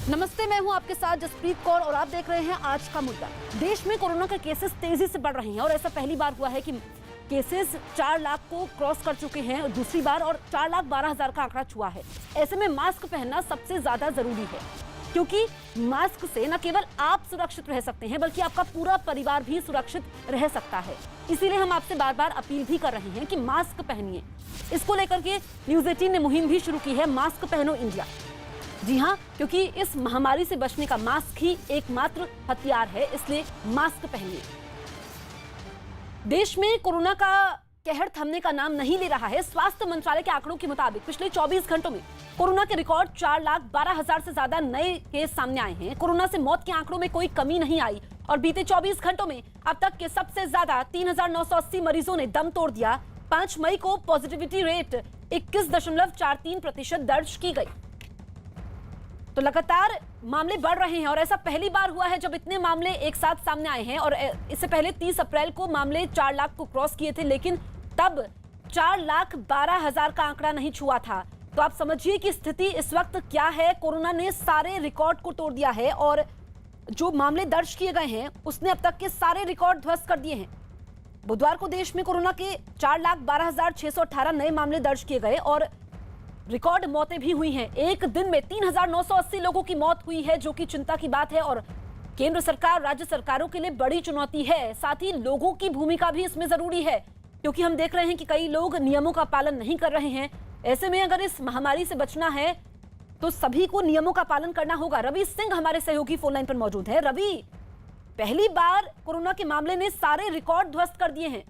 नमस्ते, मैं हूं आपके साथ जसप्रीत कौर और आप देख रहे हैं आज का मुद्दा। देश में कोरोना के केसेस तेजी से बढ़ रहे हैं और ऐसा पहली बार हुआ है कि केसेस 4 लाख को क्रॉस कर चुके हैं दूसरी बार, और 4,12,000 का आंकड़ा छुआ है। ऐसे में मास्क पहनना सबसे ज्यादा जरूरी है, क्योंकि मास्क से न केवल आप सुरक्षित रह सकते हैं बल्कि आपका पूरा परिवार भी सुरक्षित रह सकता है। इसीलिए हम आपसे बार बार अपील भी कर रहे हैं कि मास्क पहनिए। इसको लेकर के न्यूज़ 18 ने मुहिम भी शुरू की है, मास्क पहनो इंडिया। जी हाँ, क्योंकि इस महामारी से बचने का मास्क ही एकमात्र हथियार है, इसलिए मास्क पहनिए। देश में कोरोना का कहर थमने का नाम नहीं ले रहा है। स्वास्थ्य मंत्रालय के आंकड़ों के मुताबिक पिछले 24 घंटों में कोरोना के रिकॉर्ड 4,12,000 से ज्यादा नए केस सामने आए हैं। कोरोना से मौत के आंकड़ों में कोई कमी नहीं आई और बीते 24 घंटों में अब तक के सबसे ज्यादा 3,980 मरीजों ने दम तोड़ दिया। 5 मई को पॉजिटिविटी रेट 21.43% दर्ज की गई। तो लगातार मामले बढ़ रहे हैं और ऐसा पहली बार हुआ है जब इतने मामले एक साथ सामने आए हैं। और इससे पहले 30 अप्रैल को मामले 4 लाख को क्रॉस किए थे, लेकिन तब 4,12,000 का आंकड़ा नहीं छुआ था। तो आप समझिए कि स्थिति इस वक्त क्या है। कोरोना ने सारे रिकॉर्ड को तोड़ दिया है और जो मामले दर्ज किए गए हैं उसने अब तक के सारे रिकॉर्ड ध्वस्त कर दिए हैं। बुधवार को देश में कोरोना के 4,12,618 नए मामले दर्ज किए गए और रिकॉर्ड मौतें भी हुई हैं। एक दिन में 3,980 लोगों की मौत हुई है, जो कि चिंता की बात है और केंद्र सरकार, राज्य सरकारों के लिए बड़ी चुनौती है। साथ ही लोगों की भूमिका भी इसमें जरूरी है, क्योंकि हम देख रहे हैं कि कई लोग नियमों का पालन नहीं कर रहे हैं। ऐसे में अगर इस महामारी से बचना है तो सभी को नियमों का पालन करना होगा। रवि सिंह हमारे सहयोगी फोन लाइन पर मौजूद है। रवि, पहली बार कोरोना के मामले ने सारे रिकॉर्ड ध्वस्त कर दिए हैं।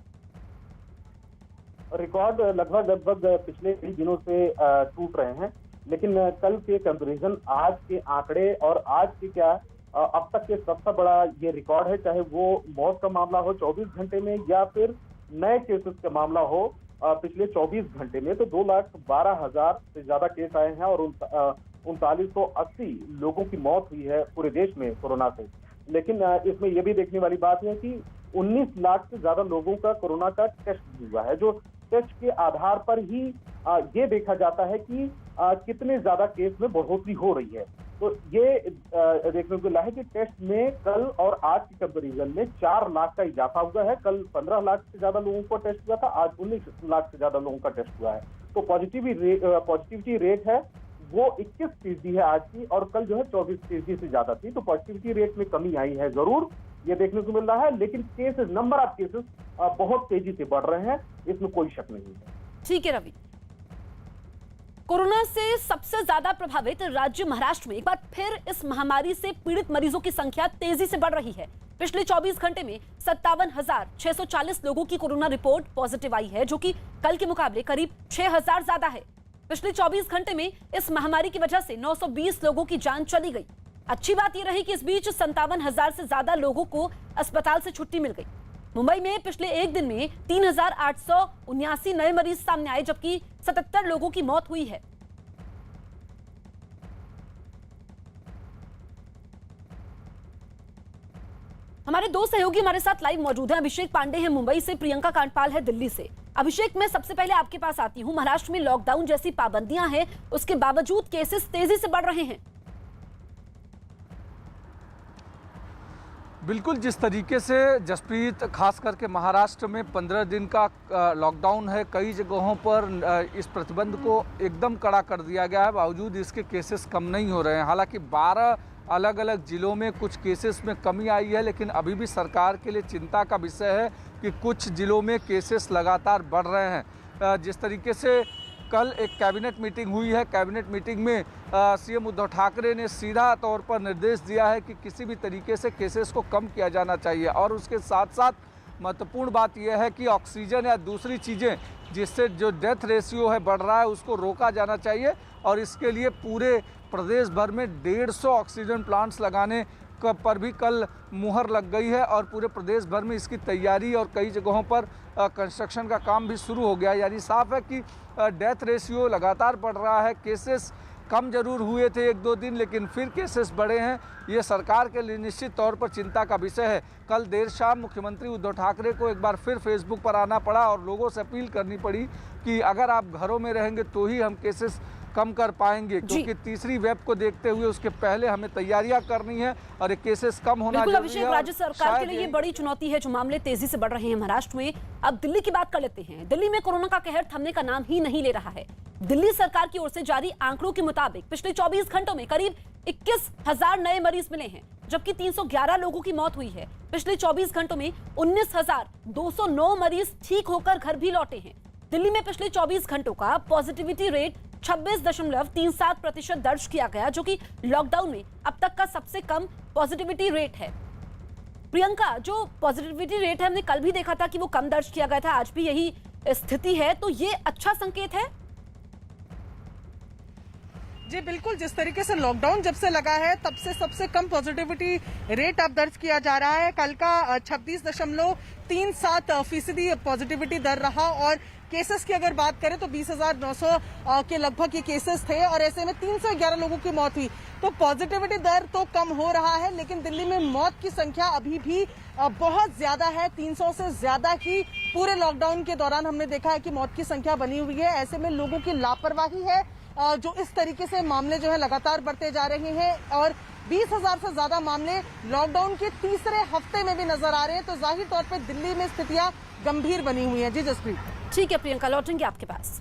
रिकॉर्ड लगभग पिछले कई दिनों से टूट रहे हैं, लेकिन कल के कंपैरिजन आज के आंकड़े और आज के क्या अब तक के सबसे बड़ा ये रिकॉर्ड है, चाहे वो मौत का मामला हो 24 घंटे में या फिर नए केसेस का मामला हो पिछले 24 घंटे में। तो 2,12,000 से ज्यादा केस आए हैं और 3,980 लोगों की मौत हुई है पूरे देश में कोरोना से। लेकिन इसमें यह भी देखने वाली बात है कि 19 लाख से ज्यादा लोगों का कोरोना का टेस्ट हुआ है, जो टेस्ट के आधार पर ही ये देखा जाता है कि कितने ज्यादा केस में बढ़ोतरी हो रही है। तो ये देखने को मिला है कि टेस्ट में कल और आज के कंपैरिजन में 4 लाख का इजाफा हुआ है। कल 15 लाख से ज्यादा लोगों को टेस्ट हुआ था, आज 19 लाख से ज्यादा लोगों का टेस्ट हुआ है। तो पॉजिटिविटी रेट है वो 21% है आज की, और कल जो है 24% से ज्यादा थी। तो पॉजिटिविटी रेट में कमी आई है जरूर, ये देखने को मिल रहा है, लेकिन केसेस, नंबर ऑफ केसेस बहुत तेजी से बढ़ रहे हैं, इसमें कोई शक नहीं है। ठीक है रवि। कोरोना से सबसे ज्यादा प्रभावित राज्य महाराष्ट्र में एक बार फिर इस महामारी से पीड़ित मरीजों की संख्या तेजी से बढ़ रही है। पिछले 24 घंटे में 57,640 लोगों की कोरोना रिपोर्ट पॉजिटिव आई है, जो कि कल के मुकाबले करीब 6,000 ज्यादा है। पिछले 24 घंटे में इस महामारी की वजह से 920 लोगों की जान चली गई। अच्छी बात यह रही कि इस बीच 57,000 से ज्यादा लोगों को अस्पताल से छुट्टी मिल गई। मुंबई में पिछले एक दिन में 3,879 नए मरीज सामने आए, जबकि 77 लोगों की मौत हुई है। हमारे दो सहयोगी हमारे साथ लाइव मौजूद हैं। अभिषेक पांडे हैं मुंबई से, प्रियंका कांडपाल है दिल्ली से। अभिषेक, मैं सबसे पहले आपके पास आती हूं। महाराष्ट्र में लॉकडाउन जैसी पाबंदियां हैं, उसके बावजूद केसेस तेजी से बढ़ रहे हैं। बिल्कुल, जिस तरीके से जसप्रीत, खास करके महाराष्ट्र में 15 दिन का लॉकडाउन है, कई जगहों पर इस प्रतिबंध को एकदम कड़ा कर दिया गया है, बावजूद इसके केसेस कम नहीं हो रहे हैं। हालांकि 12 अलग अलग जिलों में कुछ केसेस में कमी आई है, लेकिन अभी भी सरकार के लिए चिंता का विषय है कि कुछ जिलों में केसेस लगातार बढ़ रहे हैं। जिस तरीके से कल एक कैबिनेट मीटिंग हुई है, कैबिनेट मीटिंग में सीएम उद्धव ठाकरे ने सीधा तौर पर निर्देश दिया है कि किसी भी तरीके से केसेस को कम किया जाना चाहिए, और उसके साथ साथ महत्वपूर्ण बात यह है कि ऑक्सीजन या दूसरी चीज़ें जिससे जो डेथ रेशियो है बढ़ रहा है उसको रोका जाना चाहिए। और इसके लिए पूरे प्रदेश भर में 150 ऑक्सीजन प्लांट्स लगाने पर भी कल मुहर लग गई है, और पूरे प्रदेश भर में इसकी तैयारी और कई जगहों पर कंस्ट्रक्शन का काम भी शुरू हो गया। यानी साफ है कि डेथ रेशियो लगातार बढ़ रहा है। केसेस कम जरूर हुए थे 1-2 दिन, लेकिन फिर केसेस बढ़े हैं। ये सरकार के लिए निश्चित तौर पर चिंता का विषय है। कल देर शाम मुख्यमंत्री उद्धव ठाकरे को एक बार फिर फेसबुक पर आना पड़ा और लोगों से अपील करनी पड़ी कि अगर आप घरों में रहेंगे तो ही हम केसेस कम कर पाएंगे, क्योंकि तीसरी वेब को देखते हुए उसके पहले हमें तैयारियां करनी है और ये केसेस कम होना बिल्कुल जरूरी अभिषेक, है। राज्य सरकार के लिए ये बड़ी चुनौती है जो मामले तेजी से बढ़ रहे हैं महाराष्ट्र में। अब दिल्ली की बात कर लेते हैं। दिल्ली में कोरोना का कहर थमने का नाम ही नहीं ले रहा है। दिल्ली सरकार की ओर से जारी आंकड़ों के मुताबिक पिछले 24 घंटों में करीब 21,000 नए मरीज मिले हैं, जबकि 311 लोगों की मौत हुई है। पिछले 24 घंटों में 19,209 मरीज ठीक होकर घर भी लौटे हैं। दिल्ली में पिछले 24 घंटों का पॉजिटिविटी रेट 26.37% दर्ज किया गया, जो कि लॉकडाउन में अब तक का सबसे कम पॉजिटिविटी रेट है। प्रियंका, जो पॉजिटिविटी रेट है हमने कल भी देखा था कि वो कम दर्ज किया गया था, आज भी यही स्थिति है, तो ये अच्छा संकेत है? जी बिल्कुल, जिस तरीके से लॉकडाउन जब से लगा है तब से सबसे कम पॉजिटिविटी रेट अब दर्ज किया जा रहा है। कल का 26.37% पॉजिटिविटी दर रहा और केसेस की अगर बात करें तो 20,900 के लगभग ये केसेस थे और ऐसे में 311 लोगों की मौत हुई। तो पॉजिटिविटी दर तो कम हो रहा है, लेकिन दिल्ली में मौत की संख्या अभी भी बहुत ज्यादा है। 300 से ज्यादा की पूरे लॉकडाउन के दौरान हमने देखा है कि मौत की संख्या बनी हुई है। ऐसे में लोगों की लापरवाही है जो इस तरीके से मामले जो है लगातार बढ़ते जा रहे हैं और 20,000 से ज्यादा मामले लॉकडाउन के तीसरे हफ्ते में भी नजर आ रहे हैं। तो जाहिर तौर पे दिल्ली में स्थितियां गंभीर बनी हुई हैं। जी जसप्रीत। ठीक है प्रियंका, लौटेंगे आपके पास।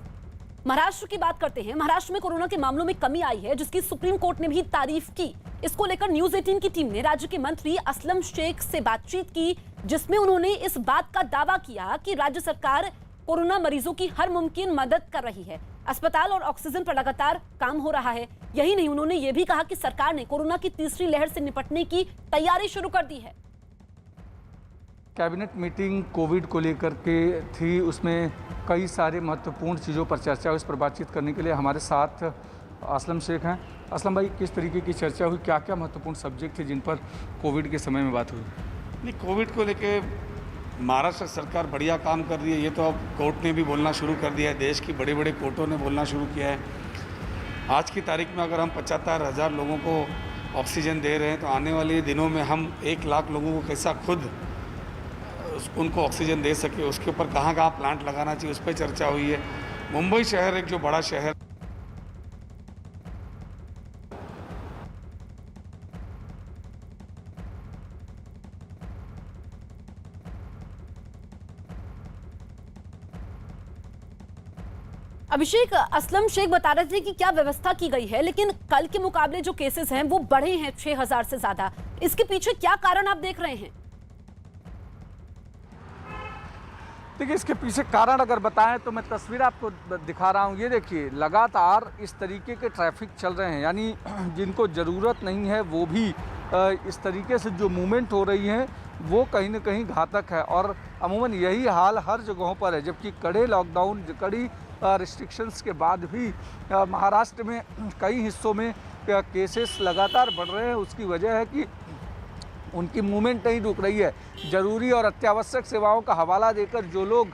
महाराष्ट्र की बात करते हैं। महाराष्ट्र में कोरोना के मामलों में कमी आई है, जिसकी सुप्रीम कोर्ट ने भी तारीफ की। इसको लेकर न्यूज 18 की टीम ने राज्य के मंत्री असलम शेख से बातचीत की, जिसमें उन्होंने इस बात का दावा किया कि राज्य सरकार कोरोना मरीजों की हर मुमकिन मदद कर रही है। अस्पताल और ऑक्सीजन पर लगातार काम हो रहा है। यही नहीं, उन्होंने ये भी कहा कि सरकार ने कोरोना की तीसरी लहर से निपटने की तैयारी शुरू कर दी है। कैबिनेट मीटिंग कोविड को लेकर के थी, उसमें कई सारे महत्वपूर्ण चीज़ों पर चर्चा हुई। इस पर बातचीत करने के लिए हमारे साथ असलम शेख हैं। असलम भाई, किस तरीके की चर्चा हुई, क्या क्या महत्वपूर्ण सब्जेक्ट थे जिन पर कोविड के समय में बात हुई? नहीं, कोविड को लेके महाराष्ट्र सरकार बढ़िया काम कर रही है। ये तो अब कोर्ट ने भी बोलना शुरू कर दिया है, देश की बड़े बड़े कोर्टों ने बोलना शुरू किया है। आज की तारीख में अगर हम 75,000 लोगों को ऑक्सीजन दे रहे हैं तो आने वाले दिनों में हम 1 लाख लोगों को कैसा खुद उनको ऑक्सीजन दे सके, उसके ऊपर कहाँ कहाँ प्लांट लगाना चाहिए, उस पर चर्चा हुई है। मुंबई शहर एक जो बड़ा शहर अभिषेक, असलम शेख बता रहे थे कि क्या व्यवस्था की गई है, लेकिन कल के मुकाबले जो केसेस हैं वो बढ़े हैं 6,000 से ज्यादा। इसके पीछे क्या कारण आप देख रहे हैं? देखिए, इसके पीछे कारण अगर बताएं तो मैं तस्वीर आपको दिखा रहा हूं। ये देखिए, लगातार इस तरीके के ट्रैफिक चल रहे हैं, यानी जिनको ज़रूरत नहीं है वो भी इस तरीके से जो मूवमेंट हो रही है वो कहीं ना कहीं घातक है। और अमूमन यही हाल हर जगहों पर है, जबकि कड़े लॉकडाउन, कड़ी रिस्ट्रिक्शंस के बाद भी महाराष्ट्र में कई हिस्सों में केसेस लगातार बढ़ रहे हैं। उसकी वजह है कि उनकी मूवमेंट नहीं रुक रही है। ज़रूरी और अत्यावश्यक सेवाओं का हवाला देकर जो लोग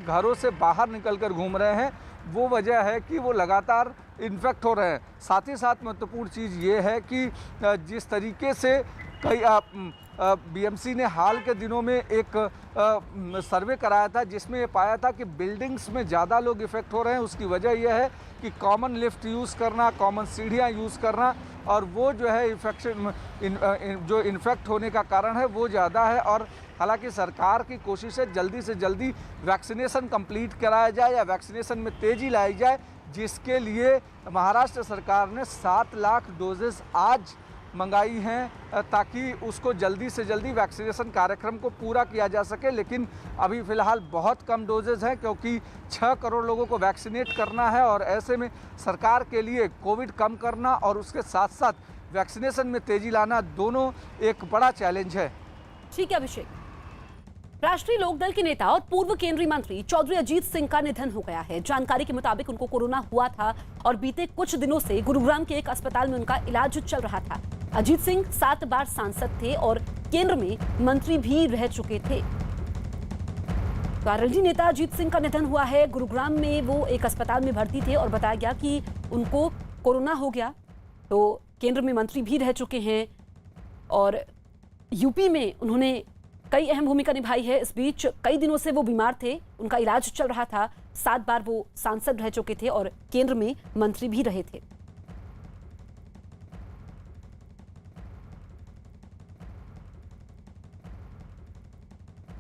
घरों से बाहर निकलकर घूम रहे हैं, वो वजह है कि वो लगातार इन्फेक्ट हो रहे हैं। साथ ही साथ महत्वपूर्ण चीज़ ये है कि जिस तरीके से कई बीएमसी ने हाल के दिनों में एक सर्वे कराया था, जिसमें ये पाया था कि बिल्डिंग्स में ज़्यादा लोग इफ़ेक्ट हो रहे हैं। उसकी वजह यह है कि कॉमन लिफ्ट यूज़ करना, कॉमन सीढ़ियाँ यूज़ करना, और वो जो है जो इन्फेक्ट होने का कारण है वो ज़्यादा है। और हालांकि सरकार की कोशिश है जल्दी से जल्दी वैक्सीनेशन कंप्लीट कराया जाए या वैक्सीनेशन में तेज़ी लाई जाए, जिसके लिए महाराष्ट्र सरकार ने 7 लाख डोजेस आज मंगाई हैं ताकि उसको जल्दी से जल्दी वैक्सीनेशन कार्यक्रम को पूरा किया जा सके। लेकिन अभी फ़िलहाल बहुत कम डोजेज हैं, क्योंकि 6 करोड़ लोगों को वैक्सीनेट करना है और ऐसे में सरकार के लिए कोविड कम करना और उसके साथ साथ वैक्सीनेशन में तेज़ी लाना दोनों एक बड़ा चैलेंज है। ठीक है अभिषेक। राष्ट्रीय लोकदल के नेता और पूर्व केंद्रीय मंत्री चौधरी अजीत सिंह का निधन हो गया है। जानकारी के मुताबिक उनको कोरोना हुआ था और बीते कुछ दिनों से गुरुग्राम के एक अस्पताल में उनका इलाज चल रहा था। अजीत सिंह 7 बार सांसद थे और केंद्र में मंत्री भी रह चुके थे। आरएलडी नेता अजीत सिंह का निधन हुआ है। गुरुग्राम में वो एक अस्पताल में भर्ती थे और बताया गया कि उनको कोरोना हो गया, तो केंद्र में मंत्री भी रह चुके हैं और यूपी में उन्होंने कई अहम भूमिका निभाई है। इस बीच कई दिनों से वो बीमार थे, उनका इलाज चल रहा था। 7 बार वो सांसद रह चुके थे और केंद्र में मंत्री भी रहे थे।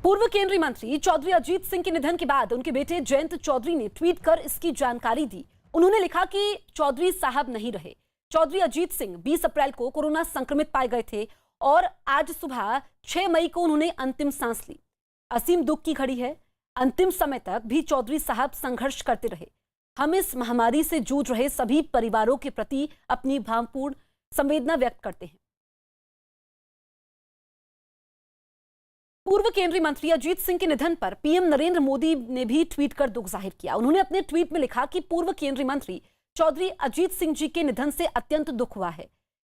पूर्व केंद्रीय मंत्री चौधरी अजीत सिंह के निधन के बाद उनके बेटे जयंत चौधरी ने ट्वीट कर इसकी जानकारी दी। उन्होंने लिखा कि चौधरी साहब नहीं रहे। चौधरी अजीत सिंह 20 अप्रैल को कोरोना संक्रमित पाए गए थे और आज सुबह 6 मई को उन्होंने अंतिम सांस ली। असीम दुख की घड़ी है। अंतिम समय तक भी चौधरी साहब संघर्ष करते रहे। हम इस महामारी से जूझ रहे सभी परिवारों के प्रति अपनी भावपूर्ण संवेदना व्यक्त करते हैं। पूर्व केंद्रीय मंत्री अजीत सिंह के निधन पर पीएम नरेंद्र मोदी ने भी ट्वीट कर दुख जाहिर किया। उन्होंने अपने ट्वीट में लिखा कि पूर्व केंद्रीय मंत्री चौधरी अजीत सिंह जी के निधन से अत्यंत दुख हुआ है।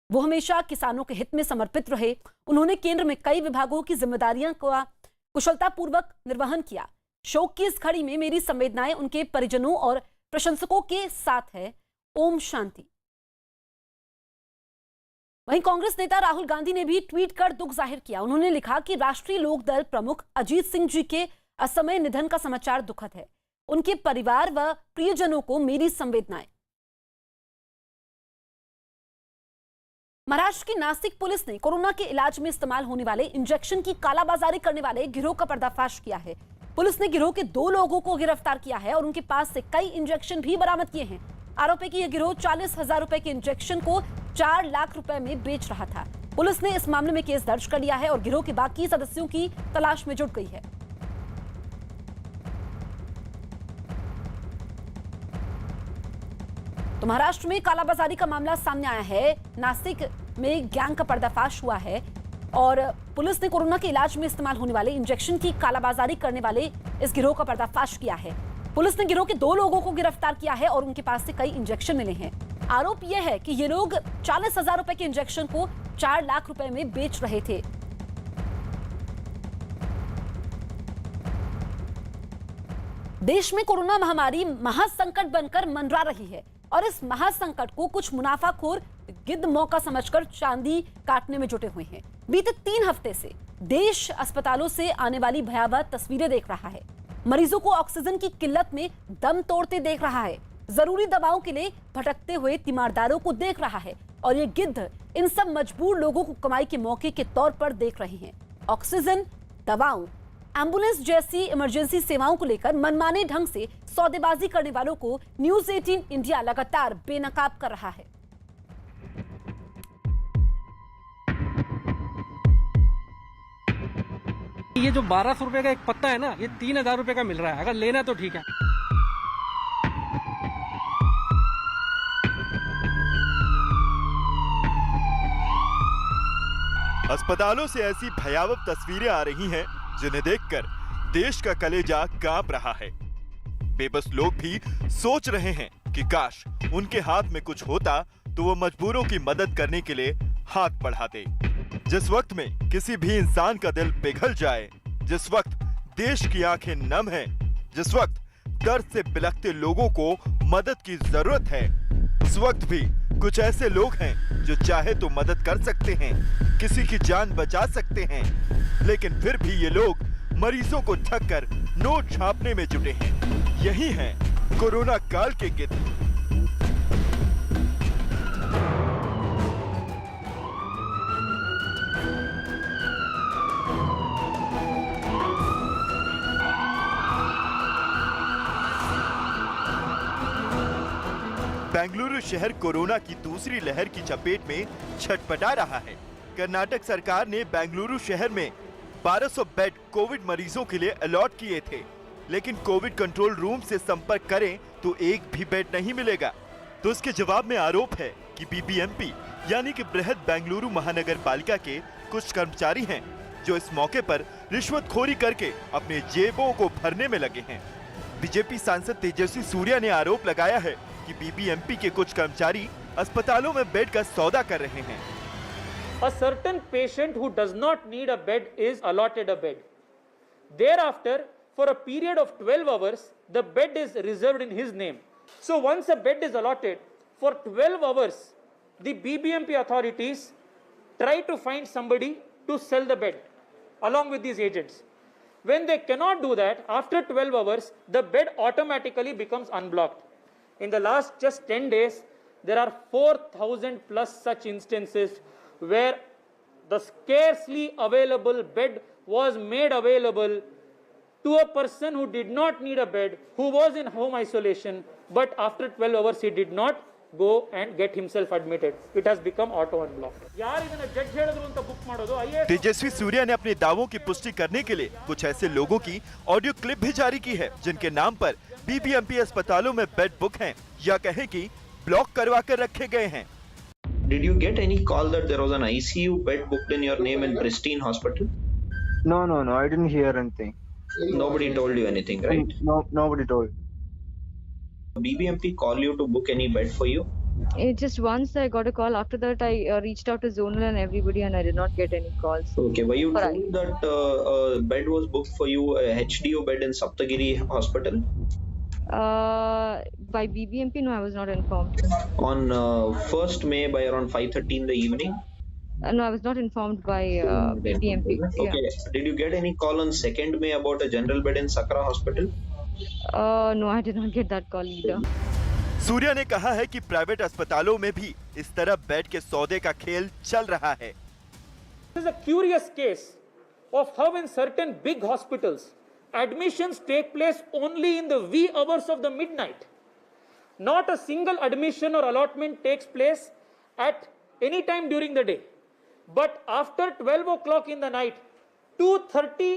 वो हमेशा किसानों के हित में समर्पित रहे। उन्होंने केंद्र में कई विभागों की जिम्मेदारियां का कुशलतापूर्वक निर्वहन किया। शोक की इस घड़ी में मेरी संवेदनाएं उनके परिजनों और प्रशंसकों के साथ है। ओम शांति। वहीं कांग्रेस नेता राहुल गांधी ने भी ट्वीट कर दुख जाहिर किया। उन्होंने लिखा कि राष्ट्रीय लोकदल प्रमुख अजीत सिंह जी के असमय निधन का समाचार दुखद है। उनके परिवार व प्रियजनों को मेरी संवेदनाएं। महाराष्ट्र की नासिक पुलिस ने कोरोना के इलाज में इस्तेमाल होने वाले इंजेक्शन की कालाबाजारी करने वाले गिरोह का पर्दाफाश किया है। पुलिस ने गिरोह के 2 लोगों को गिरफ्तार किया है और उनके पास से कई इंजेक्शन भी बरामद किए हैं। आरोप है कि यह गिरोह 40,000 रुपए के इंजेक्शन को 4 लाख रुपए में बेच रहा था। पुलिस ने इस मामले में केस दर्ज कर लिया है और गिरोह के बाकी सदस्यों की तलाश में जुट गई है। तो महाराष्ट्र में कालाबाजारी का मामला सामने आया है। नासिक में गैंग का पर्दाफाश हुआ है और पुलिस ने कोरोना के इलाज में इस्तेमाल होने वाले इंजेक्शन की कालाबाजारी करने वाले इस गिरोह का पर्दाफाश किया है। पुलिस ने गिरोह के 2 लोगों को गिरफ्तार किया है और उनके पास से कई इंजेक्शन मिले हैं। आरोप यह है कि ये लोग 40,000 रुपए के इंजेक्शन को 4 लाख रुपए में बेच रहे थे। देश में कोरोना महामारी महासंकट बनकर मंडरा रही है और इस महासंकट को कुछ मुनाफाखोर गिद्ध मौका समझकर चांदी काटने में जुटे हुए हैं। बीते 3 हफ्ते से देश अस्पतालों से आने वाली भयावह तस्वीरें देख रहा है। मरीजों को ऑक्सीजन की किल्लत में दम तोड़ते देख रहा है। जरूरी दवाओं के लिए भटकते हुए तीमारदारों को देख रहा है और ये गिद्ध इन सब मजबूर लोगों को कमाई के मौके के तौर पर देख रहे हैं। ऑक्सीजन, दवाओं, एम्बुलेंस जैसी इमरजेंसी सेवाओं को लेकर मनमाने ढंग से सौदेबाजी करने वालों को न्यूज 18 इंडिया लगातार बेनकाब कर रहा है। ये जो 1200 रुपए का एक पत्ता है ना, ये 3,000 रुपए का मिल रहा है। अगर लेना तो ठीक है। अस्पतालों से ऐसी भयावह तस्वीरें आ रही हैं जिन्हें देखकर देश का कलेजा कांप रहा है। बेबस लोग भी सोच रहे हैं कि काश उनके हाथ में कुछ होता तो वो मजबूरों की मदद करने के लिए हाथ बढ़ाते। जिस वक्त में किसी भी इंसान का दिल पिघल जाए, जिस वक्त देश की आंखें नम हैं, जिस वक्त दर्द से बिलखते लोगों को मदद की जरूरत है, उस वक्त भी कुछ ऐसे लोग हैं जो चाहे तो मदद कर सकते हैं, किसी की जान बचा सकते हैं, लेकिन फिर भी ये लोग मरीजों को ठग कर नोट छापने में जुटे हैं। यही है कोरोना काल के गिद्ध। बेंगलुरु शहर कोरोना की दूसरी लहर की चपेट में छटपटा रहा है। कर्नाटक सरकार ने बेंगलुरु शहर में 1200 बेड कोविड मरीजों के लिए अलॉट किए थे, लेकिन कोविड कंट्रोल रूम से संपर्क करें तो एक भी बेड नहीं मिलेगा। तो इसके जवाब में आरोप है कि बीबीएमपी यानी कि बृहद बेंगलुरु महानगर पालिका के कुछ कर्मचारी हैं जो इस मौके पर रिश्वतखोरी करके अपने जेबों को भरने में लगे हैं। बीजेपी सांसद तेजस्वी सूर्या ने आरोप लगाया है कि बीबीएमपी के कुछ कर्मचारी अस्पतालों में बेड का सौदा कर रहे हैं। A certain patient who does not need a bed is allotted a bed. Thereafter, for a period of 12 hours, the bed is reserved in his name. So once a bed is allotted, for 12 hours, the BBMP authorities try to find somebody to sell the bed along with these agents. When they cannot do that, after 12 hours, the bed automatically becomes unblocked. In the last just 10 days, there are 4,000 plus such instances where the scarcely available bed was made available to a person who did not need a bed, who was in home isolation, but after 12 hours he did not go and get himself admitted. It has become auto unblocked. यार ಇದನ್ನ जज ಹೇಳಿದ್ರು ಅಂತ book ಮಾಡೋದು तेजस्वी सूर्या ने अपने दावों की पुष्टि करने के लिए कुछ ऐसे लोगों की ऑडियो क्लिप भी जारी की है जिनके नाम पर बीबीएमपी अस्पतालों में बेड बुक हैं या कहें कि ब्लॉक करवा कर रखे गए हैं। Did you get any call that there was an ICU bed booked in your name in Pristine Hospital? No, I didn't hear anything. Nobody told you anything, right? No, nobody told. BBMP call you to book any bed for you? Just once I got a call. After that, I reached out to Zonal and everybody, and I did not get any calls. Okay, were you told that bed was booked for you, a HDO bed in Saptagiri Hospital? By BBMP, no, I was not informed. On 1st May by around 5:30 in the evening? No, I was not informed by BBMP. Okay, did you get any call on 2nd May about a general bed in Sakra Hospital? No, I did not get that call either. Surya ने कहा है कि private अस्पतालों में भी इस तरह bed के सौदे का खेल चल रहा है। This is a curious case of how in certain big hospitals admissions take place only in the wee hours of the midnight. Not a single admission or allotment takes place at any time during the day. But after 12 o'clock in the night, 2:30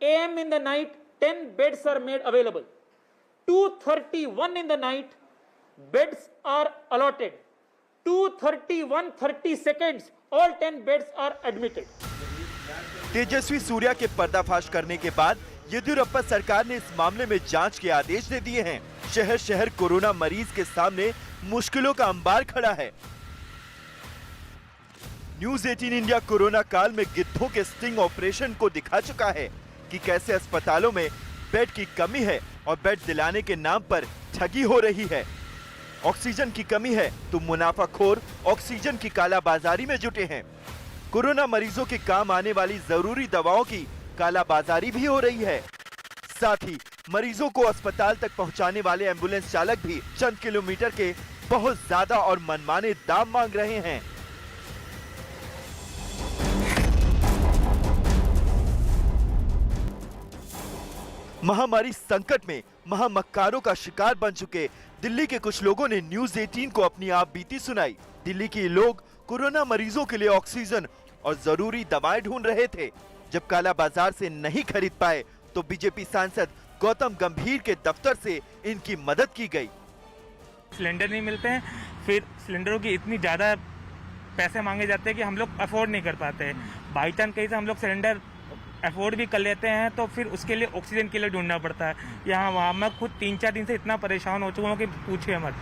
a.m. in the night, 10 beds are made available. 2:31 in the night, beds are allotted. 2:31, 30 seconds, all 10 beds are admitted. Tejasvi Surya के पर्दाफाश करने के बाद येदियुरप्पा सरकार ने इस मामले में जांच के आदेश दे दिए हैं। शहर शहर कोरोना मरीज के सामने मुश्किलों का अंबार खड़ा है। न्यूज 18 इंडिया कोरोना काल में गिद्धों के स्टिंग ऑपरेशन को दिखा चुका है कि कैसे अस्पतालों में बेड की कमी है और बेड दिलाने के नाम पर ठगी हो रही है। ऑक्सीजन की कमी है तो मुनाफाखोर ऑक्सीजन की कालाबाजारी में जुटे हैं। कोरोना मरीजों के काम आने वाली जरूरी दवाओं की कालाबाजारी भी हो रही है। साथ ही मरीजों को अस्पताल तक पहुंचाने वाले एम्बुलेंस चालक भी चंद किलोमीटर के बहुत ज्यादा और मनमाने दाम मांग रहे हैं। महामारी संकट में महामक्कारों का शिकार बन चुके दिल्ली के कुछ लोगों ने न्यूज 18 को अपनी आप बीती सुनाई। दिल्ली के लोग कोरोना मरीजों के लिए ऑक्सीजन और जरूरी दवाएं ढूंढ रहे थे। जब काला बाजार से नहीं खरीद पाए तो बीजेपी सांसद गौतम गंभीर के दफ्तर से इनकी मदद की गई। सिलेंडर नहीं मिलते हैं, फिर सिलेंडरों की इतनी ज्यादा पैसे मांगे जाते हैं कि हम लोग अफोर्ड नहीं कर पाते। बाई चांस कहीं से हम लोग सिलेंडर अफोर्ड भी कर लेते हैं तो फिर उसके लिए ऑक्सीजन के लिए ढूंढना पड़ता है। यहाँ वहाँ मैं खुद 3-4 दिन से इतना परेशान हो चुका हूँ कि पूछिए मत।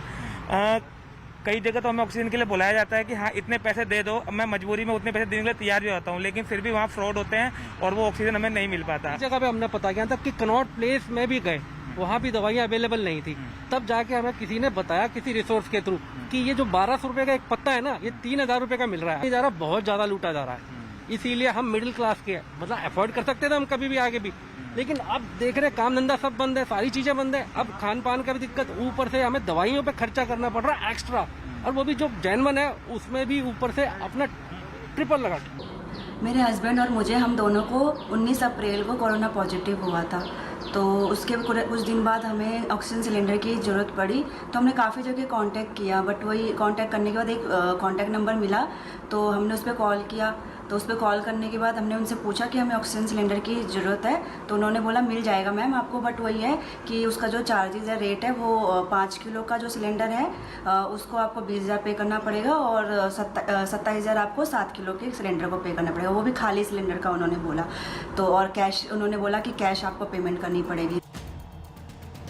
कई जगह तो हमें ऑक्सीजन के लिए बुलाया जाता है कि हाँ इतने पैसे दे दो, मैं मजबूरी में उतने पैसे देने के लिए तैयार भी होता हूँ, लेकिन फिर भी वहाँ फ्रॉड होते हैं और वो ऑक्सीजन हमें नहीं मिल पाता। इस जगह पे हमने पता किया था कि कनॉट प्लेस में भी गए, वहाँ भी दवाइयाँ अवेलेबल नहीं थी। तब जाके हमें किसी ने बताया किसी रिसोर्स के थ्रू कि ये जो 1200 रुपए का एक पत्ता है ना, ये 3000 रुपए का मिल रहा है। बहुत ज्यादा लूटा जा रहा है। इसीलिए हम मिडिल क्लास के मतलब अफोर्ड कर सकते थे हम कभी भी आगे भी, लेकिन अब देख रहे काम धंधा सब बंद है, सारी चीजें बंद है। अब खान पान का भी दिक्कत, ऊपर से हमें दवाइयों पे खर्चा करना पड़ रहा है एक्स्ट्रा, और वो भी जो जेनवन है उसमें भी ऊपर से अपना ट्रिपल लगा। मेरे हस्बैंड और मुझे, हम दोनों को 19 अप्रैल को कोरोना पॉजिटिव हुआ था। तो उसके कुछ दिन बाद हमें ऑक्सीजन सिलेंडर की ज़रूरत पड़ी, तो हमने काफ़ी जगह कांटेक्ट किया, बट वही कांटेक्ट करने के बाद एक कांटेक्ट नंबर मिला, तो हमने उस पर कॉल किया। तो उस पर कॉल करने के बाद हमने उनसे पूछा कि हमें ऑक्सीजन सिलेंडर की ज़रूरत है, तो उन्होंने बोला मिल जाएगा मैम आपको, बट वही है कि उसका जो चार्जेज है, रेट है, वो 5 किलो का जो सिलेंडर है उसको आपको 20,000 पे करना पड़ेगा, और 27,000 आपको 7 किलो के सिलेंडर को पे करना पड़ेगा, वो भी खाली सिलेंडर का उन्होंने बोला। तो और कैश, उन्होंने बोला कि कैश आपको पेमेंट करनी पड़ेगी।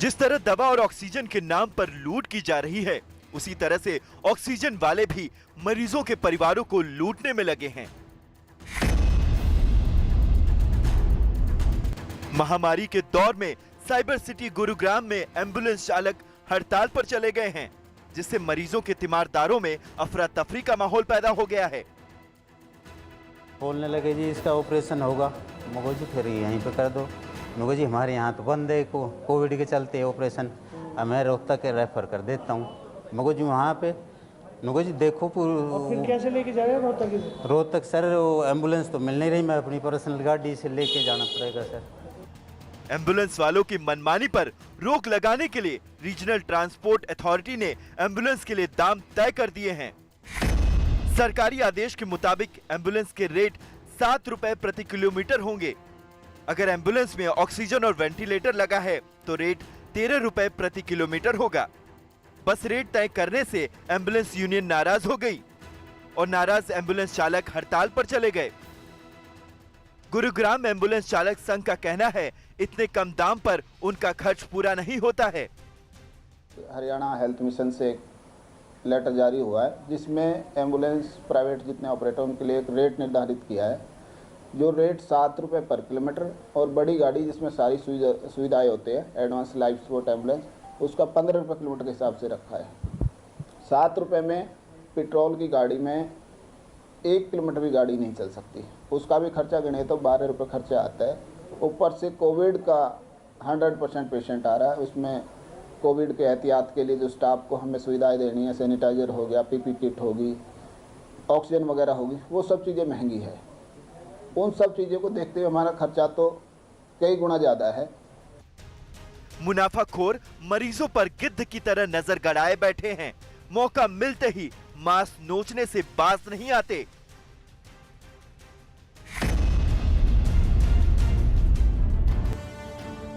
जिस तरह दवा और ऑक्सीजन के नाम पर लूट की जा रही है, उसी तरह से ऑक्सीजन वाले भी मरीजों के परिवारों को लूटने में लगे हैं। महामारी के दौर में साइबर सिटी गुरुग्राम में एम्बुलेंस चालक हड़ताल पर चले गए हैं, जिससे मरीजों के तीमारदारों में अफरा तफरी का माहौल पैदा हो गया है। बोलने लगे जी इसका ऑपरेशन होगा, मगो जी फिर यहीं पे कर दो। मुझे जी हमारे यहाँ तो बंद है कोविड के चलते ऑपरेशन, मैं रोहतक के रेफर कर देता हूँ। मुझे जी वहाँ पे मुझे जी देखो फिर कैसे लेके जाएगा रोहतक? रोहतक सर वो एम्बुलेंस तो मिल नहीं रही, मैं अपनी पर्सनल गाड़ी से लेके जाना पड़ेगा सर। एम्बुलेंस वालों की मनमानी पर रोक लगाने के लिए रीजनल ट्रांसपोर्ट अथॉरिटी ने एम्बुलेंस के लिए दाम तय कर दिए हैं। सरकारी आदेश के मुताबिक एम्बुलेंस के रेट 7 रुपए प्रति किलोमीटर होंगे। अगर एम्बुलेंस में ऑक्सीजन और वेंटिलेटर लगा है तो रेट 13 रुपए प्रति किलोमीटर होगा। बस रेट तय करने से एम्बुलेंस यूनियन नाराज हो गई और नाराज एम्बुलेंस चालक हड़ताल पर चले गए। गुरुग्राम एम्बुलेंस चालक संघ का कहना है इतने कम दाम पर उनका खर्च पूरा नहीं होता है। हरियाणा हेल्थ मिशन से एक लेटर जारी हुआ है जिसमें एम्बुलेंस प्राइवेट जितने ऑपरेटर उनके लिए एक रेट निर्धारित किया है, जो रेट 7 रुपये पर किलोमीटर और बड़ी गाड़ी जिसमें सारी सुविधाएं होते हैं एडवांस लाइफ सपोर्ट एम्बुलेंस उसका 15 रुपये किलोमीटर के हिसाब से रखा है। 7 रुपये में पेट्रोल की गाड़ी में 1 किलोमीटर भी गाड़ी नहीं चल सकती, उसका भी खर्चा गिने तो 12 रुपये खर्चा आता है। ऊपर से कोविड का 100% पेशेंट आ रहा है, उसमें कोविड के एहतियात के लिए जो स्टाफ को हमें सुविधाएं देनी है, सैनिटाइजर हो गया, पीपी किट होगी, ऑक्सीजन वगैरह होगी, वो सब चीज़ें महंगी है। उन सब चीज़ों को देखते हुए हमारा खर्चा तो कई गुना ज़्यादा है। मुनाफाखोर मरीजों पर गिद्ध की तरह नजर गड़ाए बैठे हैं। मौका मिलते ही मांस नोचने से बाज नहीं आते।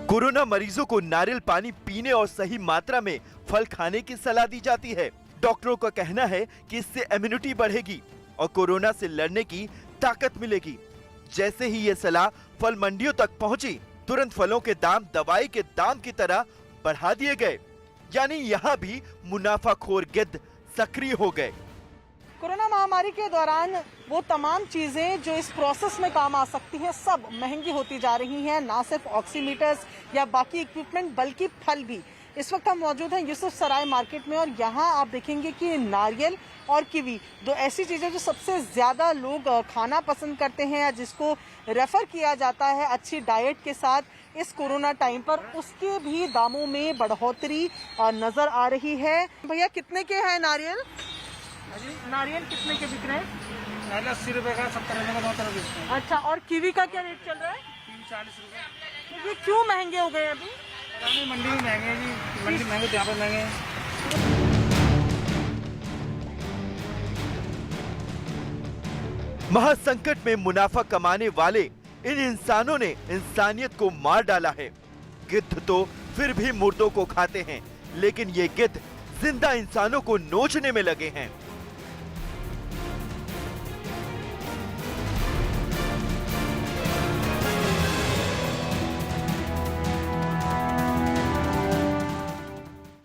कोरोना मरीजों को नारियल पानी पीने और सही मात्रा में फल खाने की सलाह दी जाती है। डॉक्टरों का कहना है कि इससे इम्यूनिटी बढ़ेगी और कोरोना से लड़ने की ताकत मिलेगी। जैसे ही ये सलाह फल मंडियों तक पहुंची, तुरंत फलों के दाम दवाई के दाम की तरह बढ़ा दिए गए। यानी यहाँ भी मुनाफाखोर गिद्ध सक्रिय हो गए। कोरोना महामारी के दौरान वो तमाम चीजें जो इस प्रोसेस में काम आ सकती हैं सब महंगी होती जा रही हैं, ना सिर्फ ऑक्सीमीटर्स या बाकी इक्विपमेंट बल्कि फल भी। इस वक्त हम मौजूद हैं यूसुफ सराय मार्केट में और यहाँ आप देखेंगे कि नारियल और कीवी दो ऐसी चीज़ें जो सबसे ज़्यादा लोग खाना पसंद करते हैं या जिसको रेफ़र किया जाता है अच्छी डाइट के साथ इस कोरोना टाइम पर, उसके भी दामों में बढ़ोतरी नज़र आ रही है। भैया कितने के हैं नारियल? नारियल कितने के बिक रहे हैं? नारियल 80 रुपये का, 70 रुपये का, 70 रुपये। अच्छा, और कीवी का क्या रेट चल रहा है? 40 रुपये। ये क्यों महंगे हो गए अभी? मंडी में महंगे हैं जी, मंडी महंगे तो यहाँ पर महंगे हैं। महासंकट में मुनाफा कमाने वाले इन इंसानों ने इंसानियत को मार डाला है। गिद्ध तो फिर भी मुर्दों को खाते हैं, लेकिन ये गिद्ध जिंदा इंसानों को नोचने में लगे हैं।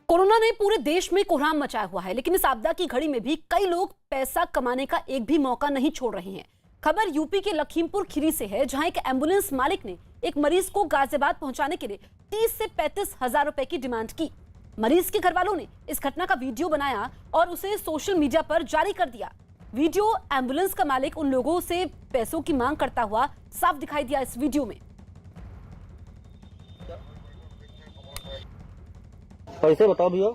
कोरोना ने पूरे देश में कोहराम मचाया हुआ है, लेकिन इस आपदा की घड़ी में भी कई लोग पैसा कमाने का एक भी मौका नहीं छोड़ रहे हैं। खबर यूपी के लखीमपुर खीरी से है, जहां एक एम्बुलेंस मालिक ने एक मरीज को गाजियाबाद पहुंचाने के लिए 30 से 35 हजार रुपए की डिमांड की। मरीज के घर वालों ने इस घटना का वीडियो बनाया और उसे सोशल मीडिया पर जारी कर दिया। वीडियो एम्बुलेंस का मालिक उन लोगों से पैसों की मांग करता हुआ साफ दिखाई दिया इस वीडियो में। पैसे बताओ भैया।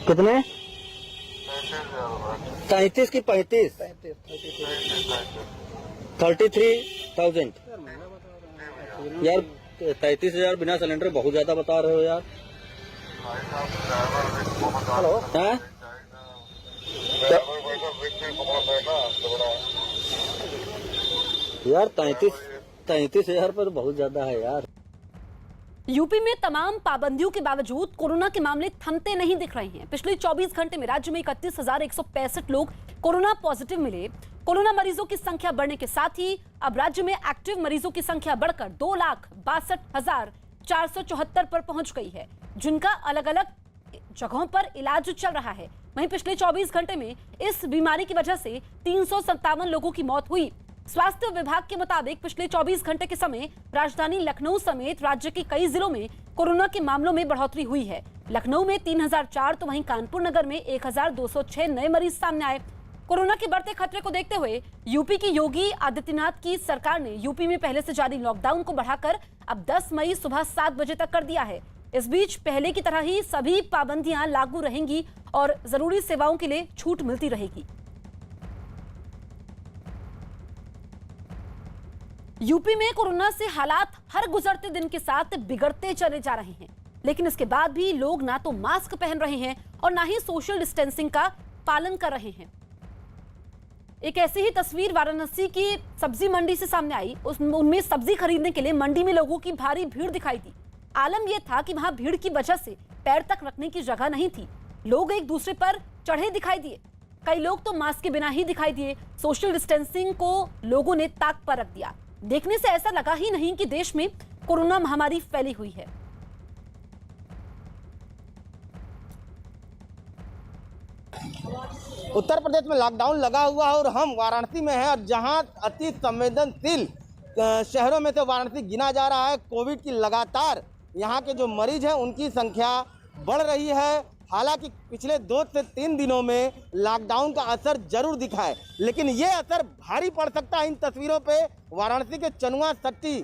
कितने? 35 की 35? 33,000 यार। 33,000 बिना सिलेंडर बहुत ज्यादा बता रहे हो यार। हेलो, हैं? यार 33,000 पर बहुत ज्यादा है यार। यूपी में तमाम पाबंदियों के बावजूद कोरोना के मामले थमते नहीं दिख रहे हैं। पिछले 24 घंटे में राज्य में 31,165 लोग कोरोना पॉजिटिव मिले। कोरोना मरीजों की संख्या बढ़ने के साथ ही अब राज्य में एक्टिव मरीजों की संख्या बढ़कर 2,62,474 पर पहुंच गई है, जिनका अलग अलग जगहों पर इलाज चल रहा है। वहीं पिछले 24 घंटे में इस बीमारी की वजह से 357 लोगों की मौत हुई। स्वास्थ्य विभाग के मुताबिक पिछले 24 घंटे के समय राजधानी लखनऊ समेत राज्य के कई जिलों में कोरोना के मामलों में बढ़ोतरी हुई है। लखनऊ में 3004 तो वहीं कानपुर नगर में 1206 नए मरीज सामने आए। कोरोना के बढ़ते खतरे को देखते हुए यूपी की योगी आदित्यनाथ की सरकार ने यूपी में पहले से जारी लॉकडाउन को बढ़ाकर अब 10 मई सुबह 7 बजे तक कर दिया है। इस बीच पहले की तरह ही सभी पाबंदियां लागू रहेंगी और जरूरी सेवाओं के लिए छूट मिलती रहेगी। यूपी में कोरोना से हालात हर गुजरते दिन के साथ बिगड़ते चले जा रहे हैं, लेकिन इसके बाद भी लोग ना तो मास्क पहन रहे हैं और ना ही सोशल डिस्टेंसिंग का पालन कर रहे हैं। एक ऐसी ही तस्वीर वाराणसी की सब्जी मंडी से सामने आई। उनमें सब्जी खरीदने के लिए मंडी में लोगों की भारी भीड़ दिखाई दी। आलम यह था कि वहां भीड़ की वजह से पैर तक रखने की जगह नहीं थी। लोग एक दूसरे पर चढ़े दिखाई दिए, कई लोग तो मास्क के बिना ही दिखाई दिए। सोशल डिस्टेंसिंग को लोगों ने ताक पर रख दिया। देखने से ऐसा लगा ही नहीं कि देश में कोरोना महामारी फैली हुई है। उत्तर प्रदेश में लॉकडाउन लगा हुआ है और हम वाराणसी में हैं, और जहां अति संवेदनशील शहरों में से वाराणसी गिना जा रहा है। कोविड की लगातार यहां के जो मरीज हैं उनकी संख्या बढ़ रही है। हालांकि पिछले 2 से 3 दिनों में लॉकडाउन का असर जरूर दिखा है, लेकिन ये असर भारी पड़ सकता है। इन तस्वीरों पे वाराणसी के चनुआ सट्टी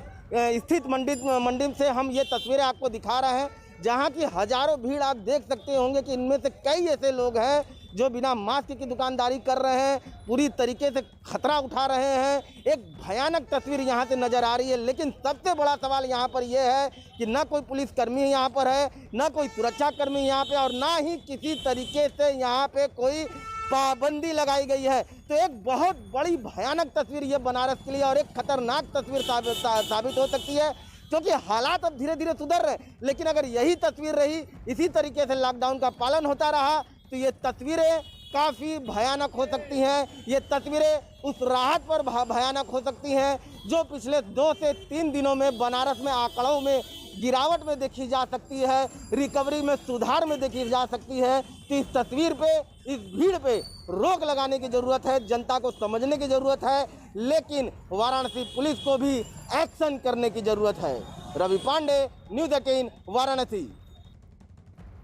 स्थित मंडी से हम ये तस्वीरें आपको दिखा रहे हैं, जहां की हजारों भीड़ आप देख सकते होंगे कि इनमें से कई ऐसे लोग हैं जो बिना मास्क की दुकानदारी कर रहे हैं, पूरी तरीके से खतरा उठा रहे हैं। एक भयानक तस्वीर यहाँ से नज़र आ रही है। लेकिन सबसे बड़ा सवाल यहाँ पर यह है कि ना कोई पुलिसकर्मी यहाँ पर है, ना कोई सुरक्षाकर्मी यहाँ पे, और ना ही किसी तरीके से यहाँ पे कोई पाबंदी लगाई गई है। तो एक बहुत बड़ी भयानक तस्वीर ये बनारस के लिए और एक खतरनाक तस्वीर साबित हो सकती है, क्योंकि हालात अब धीरे धीरे सुधर रहे हैं। लेकिन अगर यही तस्वीर रही, इसी तरीके से लॉकडाउन का पालन होता रहा, तो ये तस्वीरें काफ़ी भयानक हो सकती हैं। ये तस्वीरें उस राहत पर भयानक हो सकती हैं जो पिछले 2 से 3 दिनों में बनारस में आंकड़ों में गिरावट में देखी जा सकती है, रिकवरी में सुधार में देखी जा सकती है। तो इस तस्वीर पे, इस भीड़ पे रोक लगाने की ज़रूरत है, जनता को समझने की ज़रूरत है, लेकिन वाराणसी पुलिस को भी एक्शन करने की ज़रूरत है। रवि पांडे, न्यूज़ 18 वाराणसी।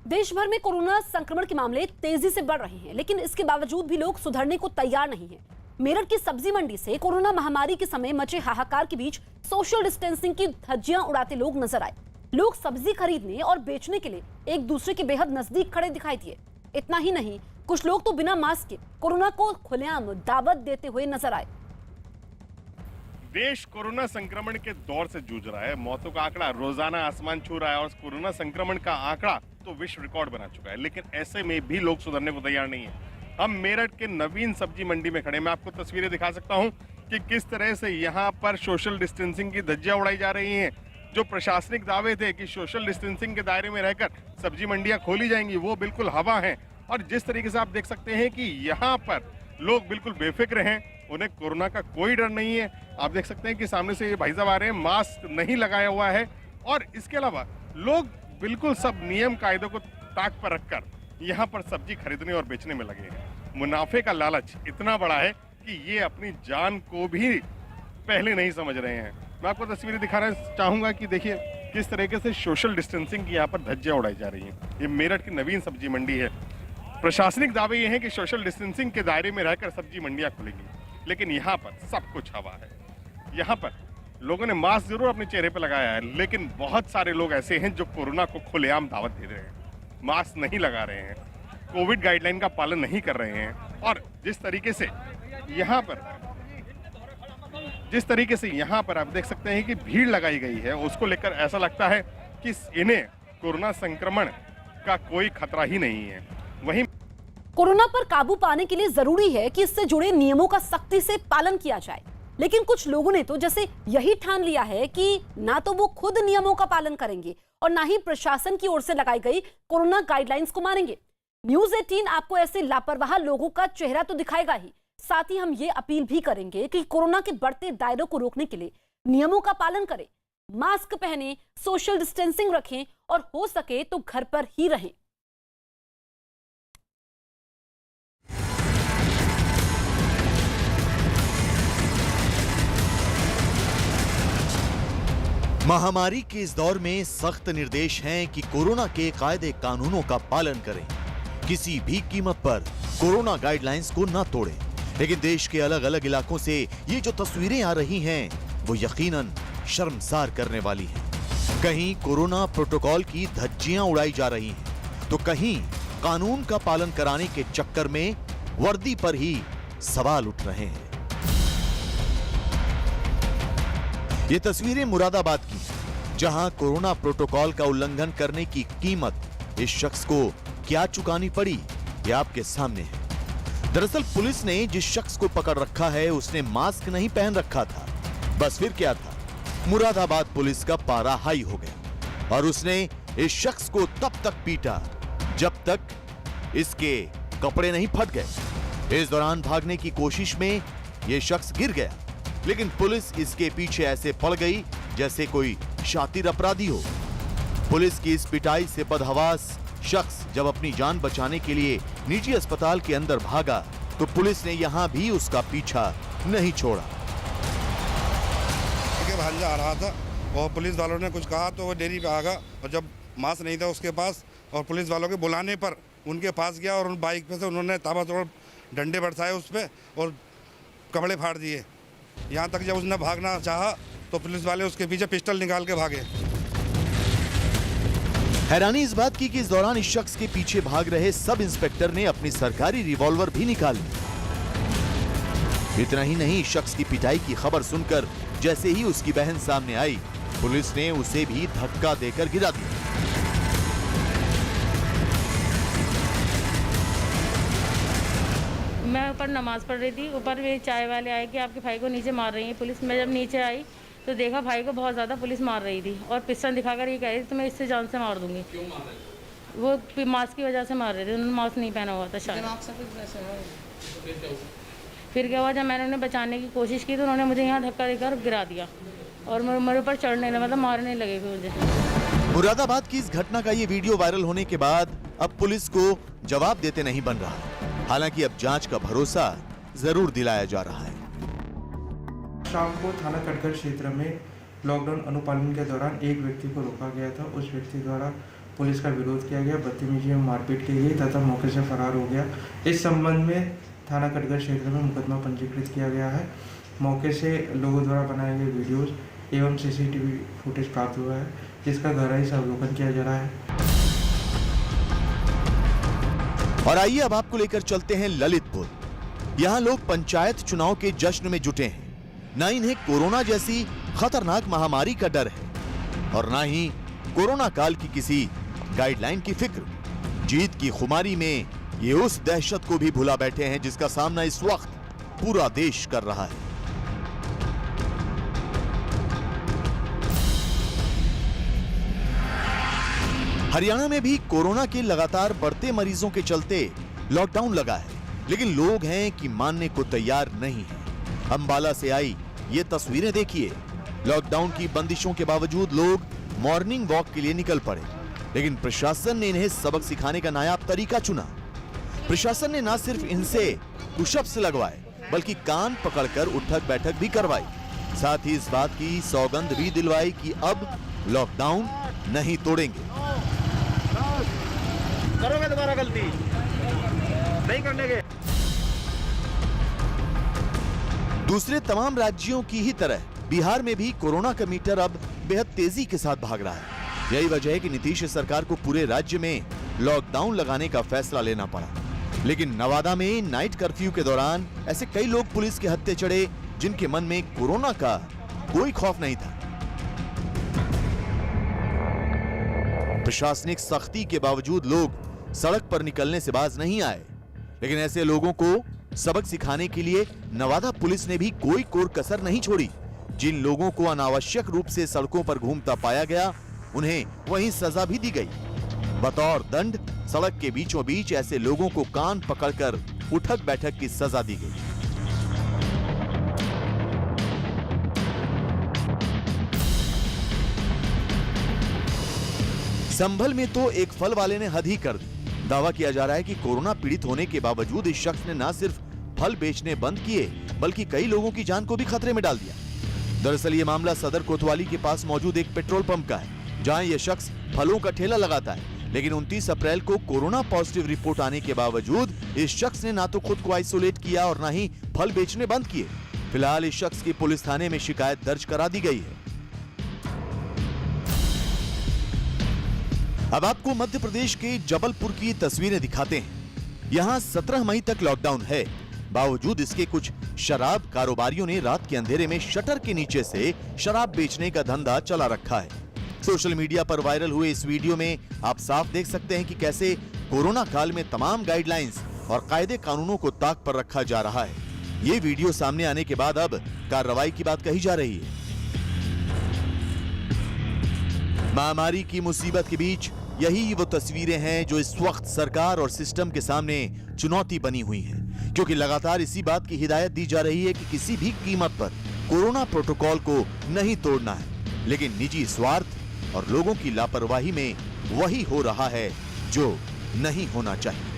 देश भर में कोरोना संक्रमण के मामले तेजी से बढ़ रहे हैं, लेकिन इसके बावजूद भी लोग सुधरने को तैयार नहीं हैं। मेरठ की सब्जी मंडी से कोरोना महामारी के समय मचे हाहाकार के बीच सोशल डिस्टेंसिंग की धज्जियां उड़ाते लोग नजर आए। लोग सब्जी खरीदने और बेचने के लिए एक दूसरे के बेहद नजदीक खड़े दिखाई दिए। इतना ही नहीं, कुछ लोग तो बिना मास्क के कोरोना को खुलेआम दावत देते हुए नजर आए। देश कोरोना संक्रमण के दौर से जूझ रहा है। मौतों का आंकड़ा रोजाना आसमान छू रहा है और कोरोना संक्रमण का आंकड़ा तो विश्व रिकॉर्ड बना चुका है, लेकिन ऐसे में भी लोग सुधरने को तैयार नहीं है। हम मेरठ के नवीन सब्जी मंडी में खड़े, मैं आपको तस्वीरें दिखा सकता हूं कि किस तरह से यहां पर सोशल डिस्टेंसिंग की धज्जियां उड़ाई जा रही हैं। जो प्रशासनिक दावे थे कि सोशल डिस्टेंसिंग के दायरे में रहकर सब्जी मंडियां खोली जाएंगी, वो बिल्कुल हवा है। और जिस तरीके से आप देख सकते हैं कि यहाँ पर लोग बिल्कुल बेफिक्र हैं, उन्हें कोरोना का कोई डर नहीं है। आप देख सकते हैं कि सामने से ये भाई साहब आ रहे हैं, मास्क नहीं लगाया हुआ है, और इसके अलावा लोग बिल्कुल सब नियम कायदों को ताक पर रखकर यहाँ पर सब्जी खरीदने और बेचने में लगे हैं। मुनाफे का लालच इतना बड़ा है कि ये अपनी जान को भी पहले नहीं समझ रहे हैं। मैं आपको तस्वीरें दिखाना चाहूंगा कि देखिए किस तरीके से सोशल डिस्टेंसिंग की यहाँ पर धज्जियां उड़ाई जा रही हैं। ये मेरठ की नवीन सब्जी मंडी है। प्रशासनिक दावे ये हैं कि सोशल डिस्टेंसिंग के दायरे में रहकर सब्जी मंडियां खुलेंगी, लेकिन यहाँ पर सब कुछ हवा है। यहाँ पर लोगों ने मास्क जरूर अपने चेहरे पर लगाया है, लेकिन बहुत सारे लोग ऐसे हैं जो कोरोना को खुलेआम दावत दे रहे हैं, मास्क नहीं लगा रहे हैं, कोविड गाइडलाइन का पालन नहीं कर रहे हैं। और जिस तरीके से यहाँ पर आप देख सकते हैं कि भीड़ लगाई गई है, उसको लेकर ऐसा लगता है कि इन्हें कोरोना संक्रमण का कोई खतरा ही नहीं है। वहीं कोरोना पर काबू पाने के लिए जरूरी है कि इससे जुड़े नियमों का सख्ती से पालन किया जाए, लेकिन कुछ लोगों ने तो जैसे यही ठान लिया है कि ना तो वो खुद नियमों का पालन करेंगे और ना ही प्रशासन की ओर से लगाई गई कोरोना गाइडलाइंस को मानेंगे। न्यूज़ 18 आपको ऐसे लापरवाह लोगों का चेहरा तो दिखाएगा ही, साथ ही हम ये अपील भी करेंगे कि कोरोना के बढ़ते दायरों को रोकने के लिए नियमों का पालन करें, मास्क पहने, सोशल डिस्टेंसिंग रखें और हो सके तो घर पर ही रहें। महामारी के इस दौर में सख्त निर्देश हैं कि कोरोना के कायदे कानूनों का पालन करें, किसी भी कीमत पर कोरोना गाइडलाइंस को न तोड़ें। लेकिन देश के अलग अलग इलाकों से ये जो तस्वीरें आ रही हैं वो यकीनन शर्मसार करने वाली हैं। कहीं कोरोना प्रोटोकॉल की धज्जियां उड़ाई जा रही हैं तो कहीं कानून का पालन कराने के चक्कर में वर्दी पर ही सवाल उठ रहे हैं। ये तस्वीरें मुरादाबाद की हैं, जहां कोरोना प्रोटोकॉल का उल्लंघन करने की कीमत इस शख्स को क्या चुकानी पड़ी ये आपके सामने है। दरअसल पुलिस ने जिस शख्स को पकड़ रखा है उसने मास्क नहीं पहन रखा था। बस फिर क्या था, मुरादाबाद पुलिस का पारा हाई हो गया और उसने इस शख्स को तब तक पीटा जब तक इसके कपड़े नहीं फट गए। इस दौरान भागने की कोशिश में यह शख्स गिर गया, लेकिन पुलिस इसके पीछे ऐसे पड़ गई जैसे कोई शातिर अपराधी हो। पुलिस की इस पिटाई से बदहवास शख्स जब अपनी जान बचाने के लिए निजी अस्पताल के अंदर भागा तो पुलिस ने यहां भी उसका पीछा नहीं छोड़ा। भांजा आ रहा था और पुलिस वालों ने कुछ कहा तो वो डेरी पे आ गया और जब मास्क नहीं था उसके पास और पुलिस वालों के बुलाने पर उनके पास गया और उन बाइक पे से उन्होंने ताबड़तोड़ डंडे बरसाए उस पर और कपड़े फाड़ दिए। यहाँ तक जब उसने भागना चाहा तो पुलिस वाले उसके पीछे पिस्टल निकाल के भागे। हैरानी इस बात की कि इस दौरान इस शख्स के पीछे भाग रहे सब इंस्पेक्टर ने अपनी सरकारी रिवॉल्वर भी निकाल ली। इतना ही नहीं, शख्स की पिटाई की खबर सुनकर जैसे ही उसकी बहन सामने आई पुलिस ने उसे भी धक्का देकर गिरा दिया। मैं ऊपर नमाज पढ़ रही थी, ऊपर मेरे चाय वाले आए कि आपके भाई को नीचे मार रही है पुलिस। मैं जब नीचे आई तो देखा भाई को बहुत ज़्यादा पुलिस मार रही थी और पिस्टल दिखाकर ये कह रही थी तो मैं इससे जान से मार दूंगी। क्यों मार रही? वो मास्क की वजह से मार रहे थे, उन्होंने मास्क नहीं पहना हुआ था शायद। फिर क्या हुआ, जब मैंने उन्हें बचाने की कोशिश की तो उन्होंने मुझे यहाँ धक्का देकर गिरा दिया और मेरे ऊपर चढ़ने लगे, मतलब मारने लगे मुझे। मुरादाबाद की इस घटना का ये वीडियो वायरल होने के बाद अब पुलिस को जवाब देते नहीं बन रहा। हालांकि अब जांच का भरोसा जरूर दिलाया जा रहा है। शाम को थाना कटघर क्षेत्र में लॉकडाउन अनुपालन के दौरान एक व्यक्ति को रोका गया था। उस व्यक्ति द्वारा पुलिस का विरोध किया गया, बदतमीजी में मारपीट की गई तथा मौके से फरार हो गया। इस संबंध में थाना कटघर क्षेत्र में मुकदमा पंजीकृत किया गया है। मौके से लोगों द्वारा बनाए गए वीडियोस एवं सीसीटीवी फुटेज प्राप्त हुआ है, जिसका गहराई से अवलोकन किया जा रहा है। और आइए अब आपको लेकर चलते हैं ललितपुर। यहाँ लोग पंचायत चुनाव के जश्न में जुटे हैं। न इन्हें कोरोना जैसी खतरनाक महामारी का डर है और न ही कोरोना काल की किसी गाइडलाइन की फिक्र। जीत की खुमारी में ये उस दहशत को भी भुला बैठे हैं जिसका सामना इस वक्त पूरा देश कर रहा है। हरियाणा में भी कोरोना के लगातार बढ़ते मरीजों के चलते लॉकडाउन लगा है, लेकिन लोग हैं कि मानने को तैयार नहीं है। अंबाला से आई ये तस्वीरें देखिए। लॉकडाउन की बंदिशों के बावजूद लोग मॉर्निंग वॉक के लिए निकल पड़े, लेकिन प्रशासन ने इन्हें सबक सिखाने का नायाब तरीका चुना। प्रशासन ने न सिर्फ इनसे पुशअप्स लगवाए बल्कि कान पकड़कर उठक बैठक भी करवाई। साथ ही इस बात की सौगंध भी दिलवाई कि अब लॉकडाउन नहीं तोड़ेंगे। करोगे दोबारा गलती नहीं करने के। दूसरे तमाम राज्यों की ही तरह बिहार में भी कोरोना का मीटर अब बेहद तेजी के साथ भाग रहा है। यही वजह है कि नीतीश सरकार को पूरे राज्य में लॉकडाउन लगाने का फैसला लेना पड़ा। लेकिन नवादा में नाइट कर्फ्यू के दौरान ऐसे कई लोग पुलिस के हत्थे चढ़े जिनके मन में कोरोना का कोई खौफ नहीं था। प्रशासनिक सख्ती के बावजूद लोग सड़क पर निकलने से बाज नहीं आए, लेकिन ऐसे लोगों को सबक सिखाने के लिए नवादा पुलिस ने भी कोई कोर कसर नहीं छोड़ी। जिन लोगों को अनावश्यक रूप से सड़कों पर घूमता पाया गया उन्हें वहीं सजा भी दी गई। बतौर दंड सड़क के बीचों बीच ऐसे लोगों को कान पकड़कर उठक बैठक की सजा दी गई। संभल में तो एक फल वाले ने हद ही कर दी। दावा किया जा रहा है कि कोरोना पीड़ित होने के बावजूद इस शख्स ने न सिर्फ फल बेचने बंद किए बल्कि कई लोगों की जान को भी खतरे में डाल दिया। दरअसल ये मामला सदर कोतवाली के पास मौजूद एक पेट्रोल पंप का है, जहां यह शख्स फलों का ठेला लगाता है, लेकिन 29 अप्रैल को कोरोना पॉजिटिव रिपोर्ट आने के बावजूद इस शख्स ने ना तो खुद को आइसोलेट किया और ना ही फल बेचने बंद किए। फिलहाल इस शख्स की पुलिस थाने में शिकायत दर्ज करा दी गई है। अब आपको मध्य प्रदेश के जबलपुर की तस्वीरें दिखाते हैं। यहाँ 17 मई तक लॉकडाउन है, बावजूद इसके कुछ शराब कारोबारियों ने रात के अंधेरे में शटर के नीचे से शराब बेचने का धंधा चला रखा है। सोशल मीडिया पर वायरल हुए इस वीडियो में आप साफ देख सकते हैं कि कैसे कोरोना काल में तमाम गाइडलाइंस और कायदे कानूनों को ताक पर रखा जा रहा है। ये वीडियो सामने आने के बाद अब कार्रवाई की बात कही जा रही है। महामारी की मुसीबत के बीच यही वो तस्वीरें हैं जो इस वक्त सरकार और सिस्टम के सामने चुनौती बनी हुई हैं, क्योंकि लगातार इसी बात की हिदायत दी जा रही है कि किसी भी कीमत पर कोरोना प्रोटोकॉल को नहीं तोड़ना है। लेकिन निजी स्वार्थ और लोगों की लापरवाही में वही हो रहा है जो नहीं होना चाहिए।